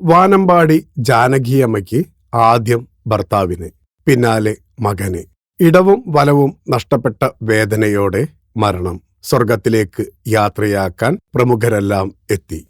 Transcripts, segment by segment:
വാനമ്പാടി ജാനകിയമ്മയ്ക്ക് ആദ്യം ഭർത്താവിന്, പിന്നാലെ മകന്. ഇടവും വലവും നഷ്ടപ്പെട്ട വേദനയോടെ മരണം. സ്വർഗത്തിലേക്ക് യാത്രയാക്കാൻ പ്രമുഖരെല്ലാം എത്തി.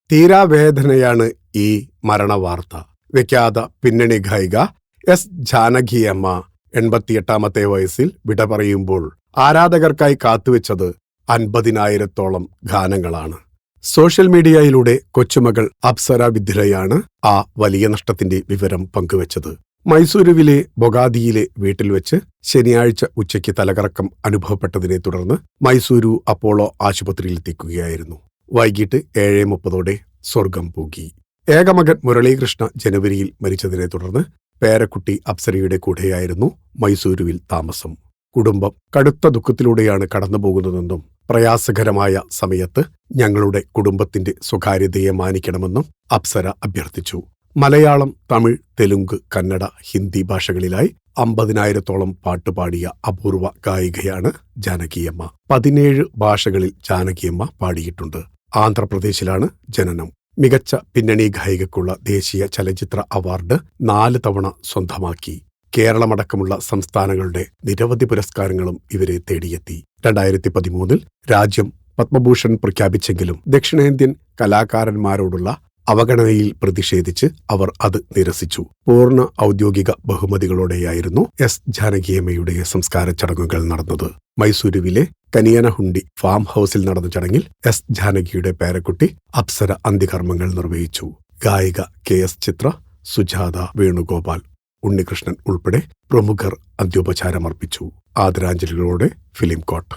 തീരാവേദനയാണ് ഈ മരണവാർത്ത. വിഖ്യാത പിന്നണി ഗായിക എസ് ജാനകിയമ്മ 88-ാമത്തെ വയസ്സിൽ വിട പറയുമ്പോൾ ആരാധകർക്കായി കാത്തുവെച്ചത് 50,000-ഓളം ഗാനങ്ങളാണ്. സോഷ്യൽ മീഡിയയിലൂടെ കൊച്ചുമകൾ അപ്സര വിദ്രയാണ് ആ വലിയ നഷ്ടത്തിന്റെ വിവരം പങ്കുവച്ചത്. മൈസൂരുവിലെ ബൊഗാദിയിലെ വീട്ടിൽ വെച്ച് ശനിയാഴ്ച ഉച്ചയ്ക്ക് തലകറക്കം അനുഭവപ്പെട്ടതിനെ തുടർന്ന് മൈസൂരു അപ്പോളോ ആശുപത്രിയിലെത്തിക്കുകയായിരുന്നു. വൈകിട്ട് 7:30 സ്വർഗം പൂകി. ഏകമകൻ മുരളീകൃഷ്ണ ജനുവരിയിൽ മരിച്ചതിനെ തുടർന്ന് പേരക്കുട്ടി അപ്സരയുടെ കൂടെയായിരുന്നു മൈസൂരുവിൽ താമസം. കുടുംബം കടുത്ത ദുഃഖത്തിലൂടെയാണ് കടന്നുപോകുന്നതെന്നും പ്രയാസകരമായ സമയത്ത് ഞങ്ങളുടെ കുടുംബത്തിന്റെ സ്വകാര്യതയെ മാനിക്കണമെന്നും അപ്സര അഭ്യർത്ഥിച്ചു. മലയാളം, തമിഴ്, തെലുങ്ക്, കന്നഡ, ഹിന്ദി ഭാഷകളിലായി 50,000-ഓളം പാട്ടുപാടിയ അപൂർവ ഗായികയാണ് ജാനകിയമ്മ. 17 ഭാഷകളിൽ ജാനകിയമ്മ പാടിയിട്ടുണ്ട്. ആന്ധ്രാപ്രദേശിലാണ് ജനനം. മികച്ച പിന്നണി ഗായികയ്ക്കുള്ള ദേശീയ ചലച്ചിത്ര അവാർഡ് 4 തവണ സ്വന്തമാക്കി. കേരളമടക്കമുള്ള സംസ്ഥാനങ്ങളുടെ നിരവധി പുരസ്കാരങ്ങളും ഇവരെ തേടിയെത്തി. 2013 രാജ്യം പത്മഭൂഷൺ പ്രഖ്യാപിച്ചെങ്കിലും ദക്ഷിണേന്ത്യൻ കലാകാരന്മാരോടുള്ള അവഗണനയിൽ പ്രതിഷേധിച്ച് അവർ അത് നിരസിച്ചു. പൂർണ്ണ ഔദ്യോഗിക ബഹുമതികളോടെയായിരുന്നു എസ് ജാനകിയമ്മയുടെ സംസ്കാര ചടങ്ങുകൾ നടന്നത്. മൈസൂരുവിലെ കനിയനഹുണ്ടി ഫാം ഹൌസിൽ നടന്ന ചടങ്ങിൽ എസ് ജാനകിയുടെ പേരക്കുട്ടി അപ്സര അന്ത്യകർമ്മങ്ങൾ നിർവഹിച്ചു. ഗായിക KS ചിത്ര, സുജാത വേണുഗോപാൽ, ഉണ്ണികൃഷ്ണൻ ഉൾപ്പെടെ പ്രമുഖർ അന്ത്യോപചാരമർപ്പിച്ചു. ആദരാഞ്ജലികളോടെ ഫിലിം കോട്ട്.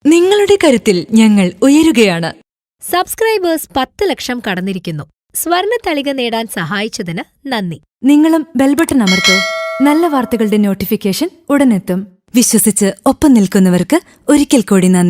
നിങ്ങളുടെ കരുത്തിൽ ഞങ്ങൾ ഉയരുകയാണ്. സബ്സ്ക്രൈബേഴ്സ് 10 ലക്ഷം കടന്നിരിക്കുന്നു. സ്വർണ തളിക നേടാൻ സഹായിച്ചതിന് നന്ദി. നിങ്ങളും ബെൽബട്ടൺ അമർത്തോ. നല്ല വാർത്തകളുടെ നോട്ടിഫിക്കേഷൻ ഉടനെത്തും. വിശ്വസിച്ച് ഒപ്പം നിൽക്കുന്നവർക്ക് ഒരിക്കൽ കൂടി നന്ദി.